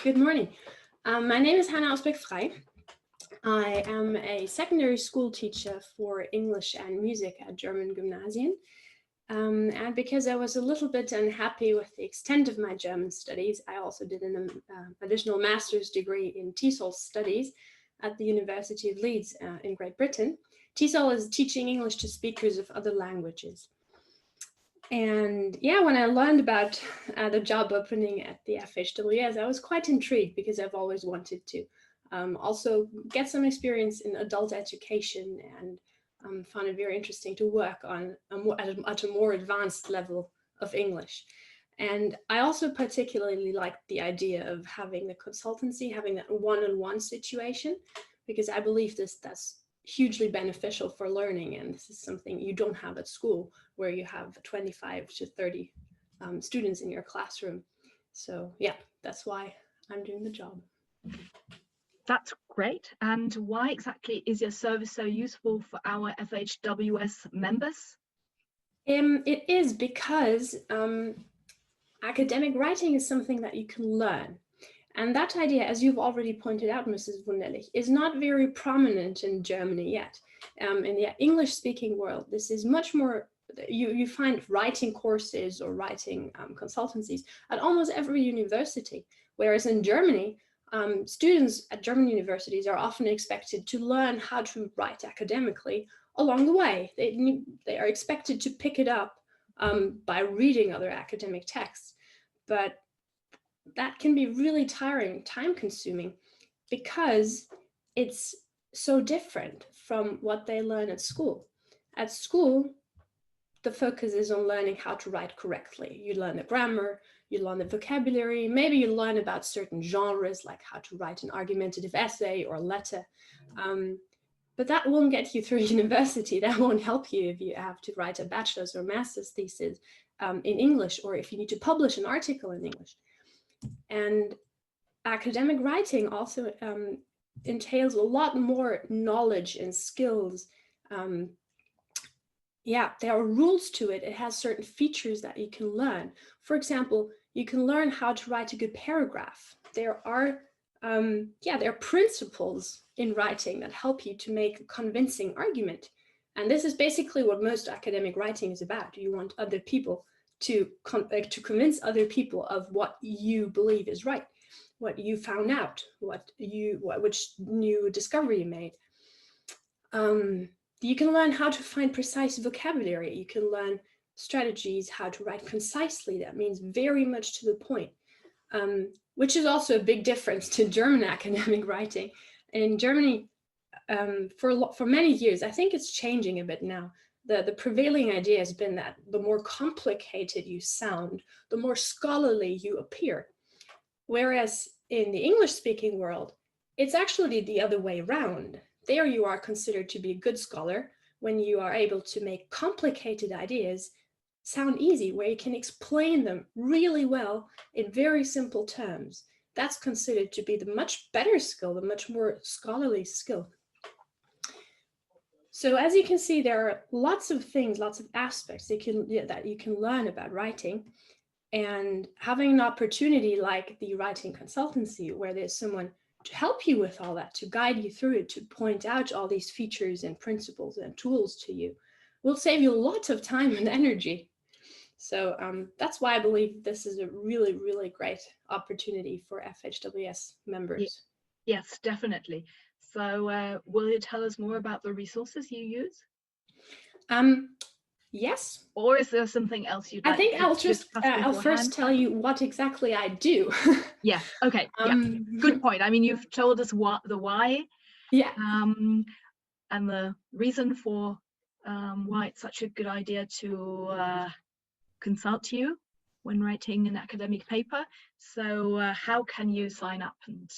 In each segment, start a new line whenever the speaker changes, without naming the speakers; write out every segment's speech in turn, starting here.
Good morning. My name is Hannah Ausbeck-Frey. I am a secondary school teacher for English and music at German Gymnasien. And because I was a little bit unhappy with the extent of my German studies, I also did an additional master's degree in TESOL studies at the University of Leeds in Great Britain. TESOL is teaching English to speakers of other languages. And yeah, when I learned about the job opening at the FHWS, I was quite intrigued because I've always wanted to also get some experience in adult education, and found it very interesting to work on at a more advanced level of English. And I also particularly liked the idea of having the consultancy, having that one-on-one situation, because I believe that's hugely beneficial for learning, and this is something you don't have at school, where you have 25 to 30 students in your classroom. So yeah, that's why I'm doing the job.
That's great. And why exactly is your service so useful for our FHWS members?
It is because academic writing is something that you can learn. And that idea, as you've already pointed out, Mrs. Wunderlich, is not very prominent in Germany yet. In the English-speaking world, this is much more, you find writing courses or writing consultancies at almost every university, whereas in Germany, students at German universities are often expected to learn how to write academically along the way. They are expected to pick it up by reading other academic texts, but that can be really tiring, time-consuming, because it's so different from what they learn at school. At school, the focus is on learning how to write correctly. You learn the grammar, you learn the vocabulary, maybe you learn about certain genres, like how to write an argumentative essay or a letter. But that won't get you through university. That won't help you if you have to write a bachelor's or master's thesis in English, or if you need to publish an article in English. And academic writing also entails a lot more knowledge and skills. Yeah, there are rules to it. It has certain features that you can learn. For example, you can learn how to write a good paragraph. There are principles in writing that help you to make a convincing argument. And this is basically what most academic writing is about. You want other people to convince other people of what you believe is right, what you found out, which new discovery you made. You can learn how to find precise vocabulary. You can learn strategies, how to write concisely. That means very much to the point, which is also a big difference to German academic writing. In Germany, for many years, I think it's changing a bit now. The prevailing idea has been that the more complicated you sound, the more scholarly you appear. Whereas in the English-speaking world, it's actually the other way around. There you are considered to be a good scholar when you are able to make complicated ideas sound easy, where you can explain them really well in very simple terms. That's considered to be the much better skill, the much more scholarly skill. So as you can see, there are lots of things, lots of aspects that you can learn about writing. And having an opportunity like the writing consultancy, where there's someone to help you with all that, to guide you through it, to point out all these features and principles and tools to you, will save you a lot of time and energy. So that's why I believe this is a really, really great opportunity for FHWS members.
Yes, definitely. So will you tell us more about the resources you use?
Yes.
Or is there something else you'd like
I think I'll first tell you what exactly I do.
Yeah, okay, yeah, good point. I mean, you've told us the why,
yeah,
and the reason for why it's such a good idea to consult you when writing an academic paper. So how can you sign up? And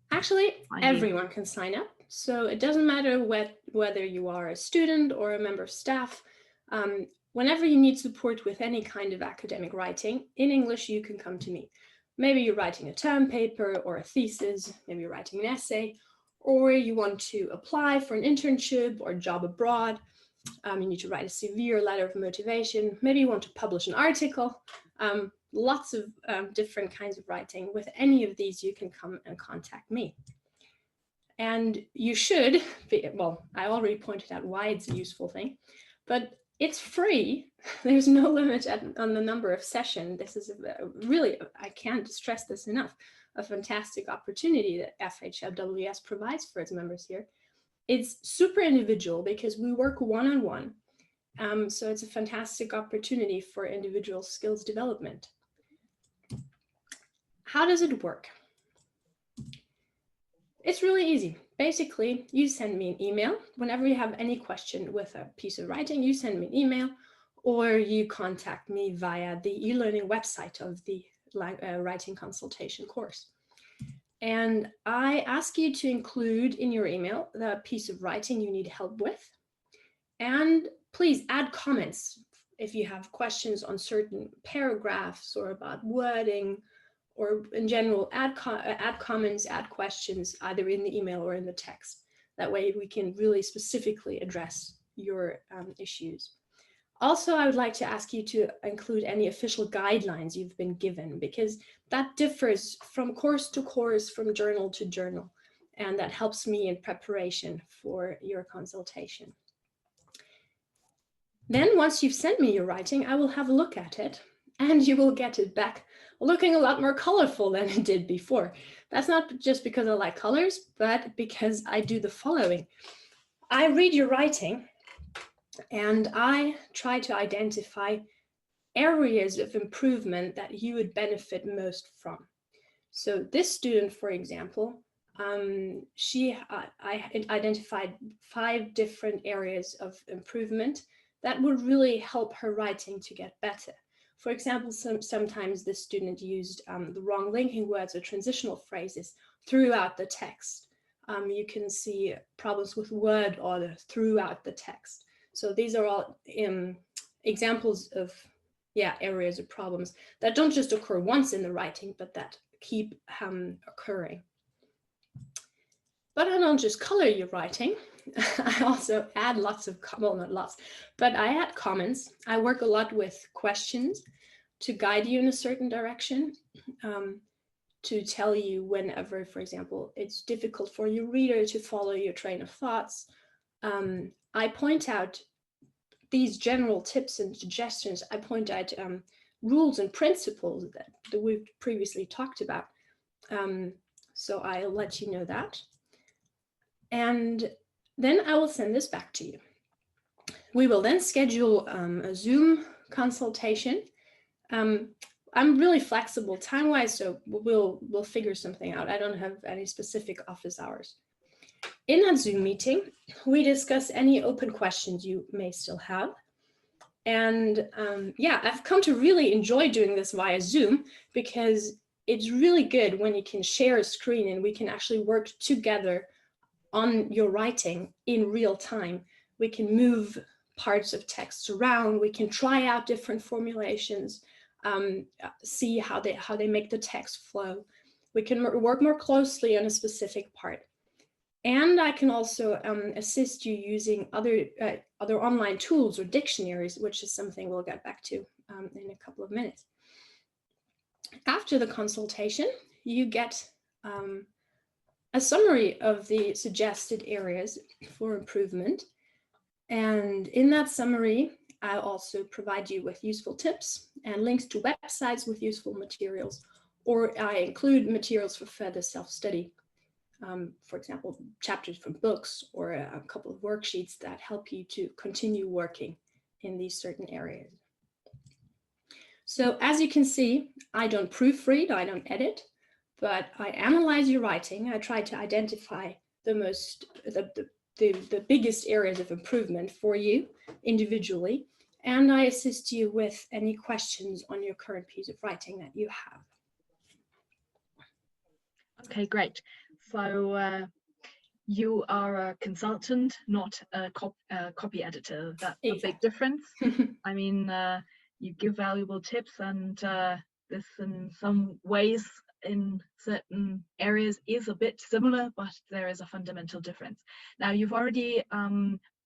actually, everyone can sign up. So it doesn't matter whether you are a student or a member of staff. Whenever you need support with any kind of academic writing in English, you can come to me. Maybe you're writing a term paper or a thesis, maybe you're writing an essay, or you want to apply for an internship or a job abroad. You need to write a CV or letter of motivation. Maybe you want to publish an article. lots of different kinds of writing. With any of these, you can come and contact me. And you should be, well, I already pointed out why it's a useful thing, but it's free. There's no limit on the number of sessions. This is really, I can't stress this enough, a fantastic opportunity that FHWS provides for its members here. It's super individual because we work one-on-one. So it's a fantastic opportunity for individual skills development. How does it work? It's really easy. Basically, you send me an email. Whenever you have any question with a piece of writing, you send me an email, or you contact me via the e-learning website of the writing consultation course. And I ask you to include in your email the piece of writing you need help with. And please add comments if you have questions on certain paragraphs or about wording, or in general, add comments, add questions, either in the email or in the text. That way we can really specifically address your issues. Also, I would like to ask you to include any official guidelines you've been given, because that differs from course to course, from journal to journal, and that helps me in preparation for your consultation. Then once you've sent me your writing, I will have a look at it, and you will get it back looking a lot more colorful than it did before. That's not just because I like colors, but because I do the following. I read your writing and I try to identify areas of improvement that you would benefit most from. So this student, for example, I identified 5 different areas of improvement that would really help her writing to get better. For example, sometimes the student used the wrong linking words or transitional phrases throughout the text. You can see problems with word order throughout the text. So these are all examples of areas of problems that don't just occur once in the writing, but that keep occurring. But I don't just color your writing. I also add lots of, well, not lots, but I add comments. I work a lot with questions to guide you in a certain direction, to tell you whenever, for example, it's difficult for your reader to follow your train of thoughts. I point out these general tips and suggestions. I point out rules and principles that we've previously talked about. So I'll let you know that. And then I will send this back to you. We will then schedule a Zoom consultation. I'm really flexible time-wise, so we'll figure something out. I don't have any specific office hours. In that Zoom meeting, we discuss any open questions you may still have. And I've come to really enjoy doing this via Zoom, because it's really good when you can share a screen and we can actually work together on your writing in real time. We can move parts of text around, we can try out different formulations, see how they make the text flow. We can work more closely on a specific part. And I can also assist you using other online tools or dictionaries, which is something we'll get back to in a couple of minutes. After the consultation, you get a summary of the suggested areas for improvement. And in that summary, I also provide you with useful tips and links to websites with useful materials, or I include materials for further self-study. For example, chapters from books or a couple of worksheets that help you to continue working in these certain areas. So as you can see, I don't proofread, I don't edit, but I analyze your writing. I try to identify the biggest areas of improvement for you individually, and I assist you with any questions on your current piece of writing that you have.
Okay, great. So you are a consultant, not a copy editor. That's a big difference. I mean, you give valuable tips, and this in some ways in certain areas is a bit similar, but there is a fundamental difference. Now, you've already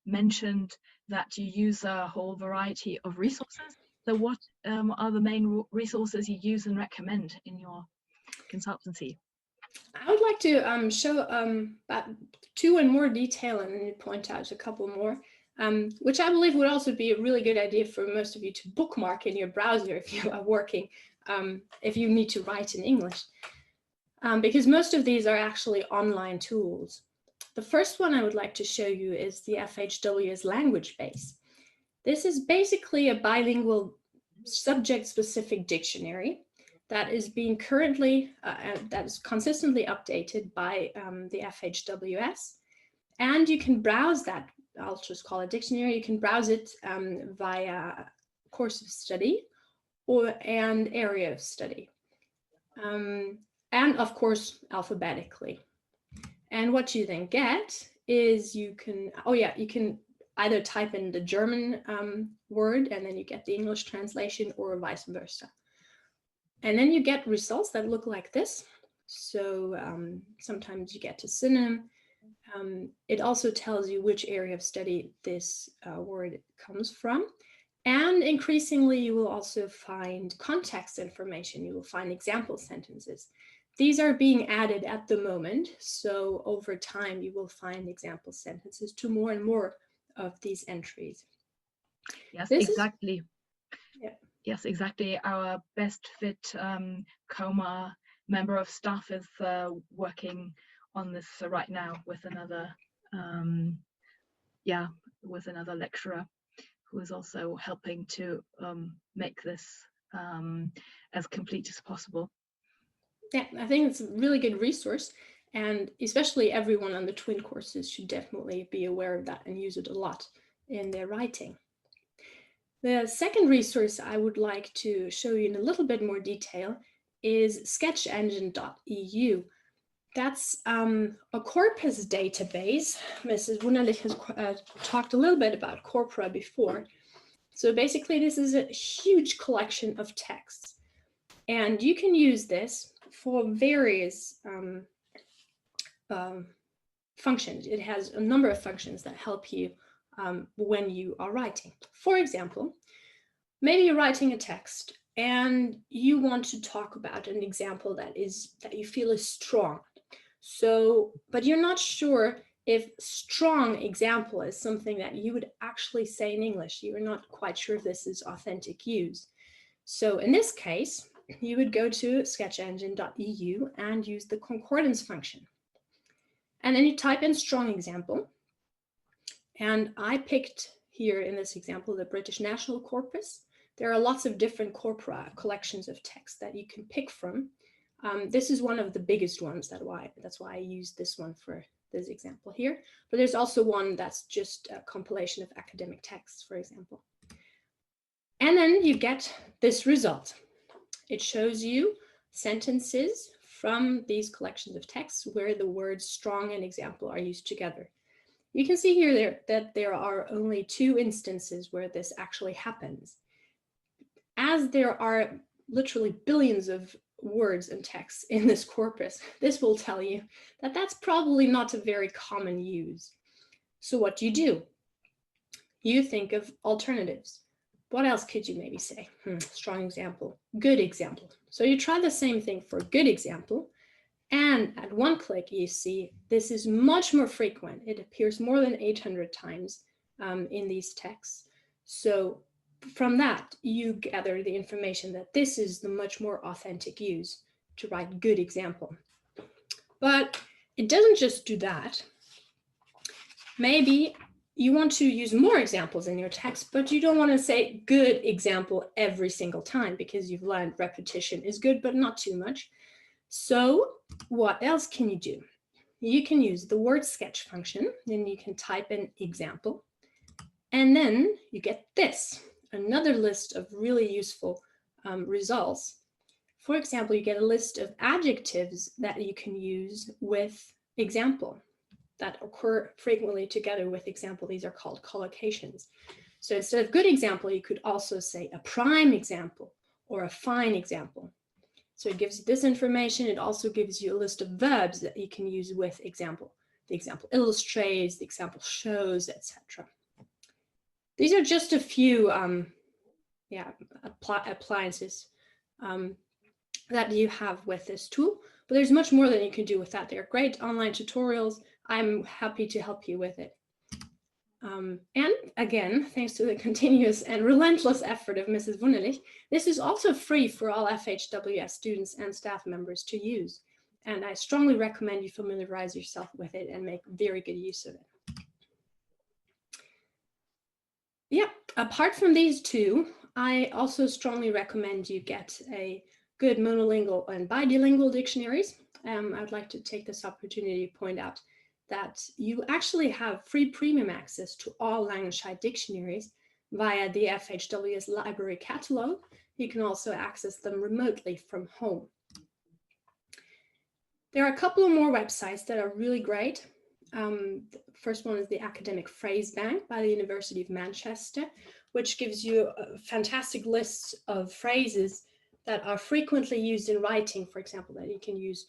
mentioned that you use a whole variety of resources. So what are the main resources you use and recommend in your consultancy?
I would like to show about 2 in more detail and then point out a couple more, which I believe would also be a really good idea for most of you to bookmark in your browser if you are working, if you need to write in English, because most of these are actually online tools. The first one I would like to show you is the FHW's language base. This is basically a bilingual subject-specific dictionary that is being currently, that is consistently updated by the FHWS. And you can browse that, I'll just call it dictionary, you can browse it via course of study and area of study. And of course, alphabetically. And what you then get is you can, you can either type in the German word and then you get the English translation, or vice versa. And then you get results that look like this. So sometimes you get a synonym. It also tells you which area of study this word comes from. And increasingly, you will also find context information. You will find example sentences. These are being added at the moment. So over time, you will find example sentences to more and more of these entries.
Yes,
this
exactly.
Yeah.
Yes, exactly. Our best fit COMA member of staff is working on this right now with another, with another lecturer who is also helping to make this as complete as possible.
Yeah, I think it's a really good resource, and especially everyone on the twin courses should definitely be aware of that and use it a lot in their writing. The second resource I would like to show you in a little bit more detail is sketchengine.eu. That's a corpus database. Mrs. Wunderlich has talked a little bit about corpora before. So basically, this is a huge collection of texts. And you can use this for various functions. It has a number of functions that help you when you are writing. For example, maybe you're writing a text and you want to talk about an example that you feel is strong. So, but you're not sure if strong example is something that you would actually say in English. You're not quite sure if this is authentic use. So in this case, you would go to sketchengine.eu and use the concordance function. And then you type in strong example. And I picked here in this example, the British National Corpus. There are lots of different corpora, collections of text that you can pick from. This is one of the biggest ones, that's why I used this one for this example here. But there's also one that's just a compilation of academic texts, for example. And then you get this result. It shows you sentences from these collections of texts where the words strong and example are used together. You can see here that there are only 2 instances where this actually happens. As there are literally billions of words and texts in this corpus, this will tell you that that's probably not a very common use. So what do? You think of alternatives. What else could you maybe say? Strong example, good example. So you try the same thing for good example, and at one click you see this is much more frequent. It appears more than 800 times in these texts. So from that, you gather the information that this is the much more authentic use to write good example. But it doesn't just do that. Maybe you want to use more examples in your text, but you don't want to say good example every single time because you've learned repetition is good, but not too much. So what else can you do? You can use the word sketch function, then you can type in example, and then you get this, another list of really useful results. For example, you get a list of adjectives that you can use with example that occur frequently together with example. These are called collocations. So instead of good example, you could also say a prime example or a fine example. So it gives you this information. It also gives you a list of verbs that you can use with example. The example illustrates, the example shows, etc. These are just a few appliances that you have with this tool. But there's much more that you can do with that. There are great online tutorials. I'm happy to help you with it. And again, thanks to the continuous and relentless effort of Mrs. Wunderlich, this is also free for all FHWS students and staff members to use. And I strongly recommend you familiarize yourself with it and make very good use of it. Yeah, apart from these two, I also strongly recommend you get a good monolingual and bilingual dictionaries. I'd like to take this opportunity to point out that you actually have free premium access to all Langenscheidt dictionaries via the FHWS library catalog. You can also access them remotely from home. There are a couple of more websites that are really great. The first one is the Academic Phrase Bank by the University of Manchester, which gives you fantastic lists of phrases that are frequently used in writing, for example, that you can use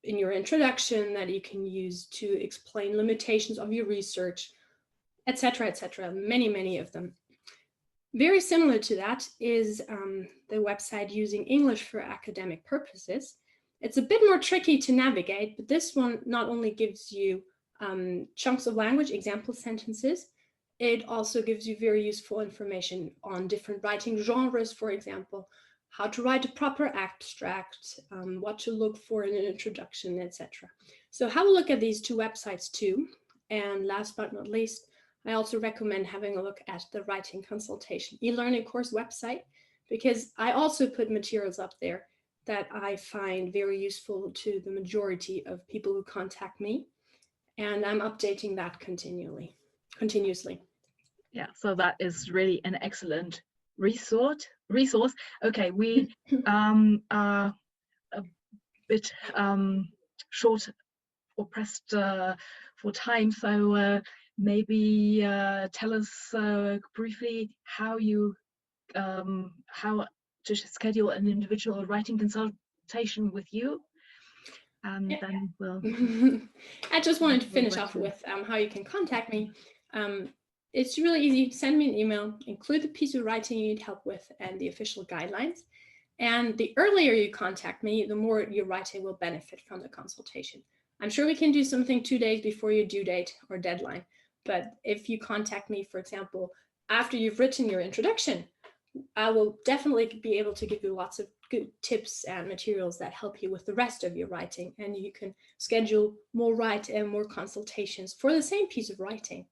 in your introduction, that you can use to explain limitations of your research, etc., etc. Many of them. Very similar to that is the website Using English for Academic Purposes. It's a bit more tricky to navigate, but this one not only gives you chunks of language, example sentences, it also gives you very useful information on different writing genres, for example, how to write a proper abstract, what to look for in an introduction, etc. So have a look at these two websites too. And last but not least, I also recommend having a look at the Writing Consultation e-learning course website, because I also put materials up there that I find very useful to the majority of people who contact me. And I'm updating that continuously.
Yeah, so that is really an excellent resource. Okay, we are a bit short or pressed for time, so maybe tell us briefly how to schedule an individual writing consultation with you, and then we'll
I just wanted to finish off with how you can contact me. It's really easy. Send me an email, include the piece of writing you need help with and the official guidelines. And the earlier you contact me, the more your writing will benefit from the consultation. I'm sure we can do something 2 days before your due date or deadline. But if you contact me, for example, after you've written your introduction, I will definitely be able to give you lots of good tips and materials that help you with the rest of your writing. And you can schedule more consultations for the same piece of writing.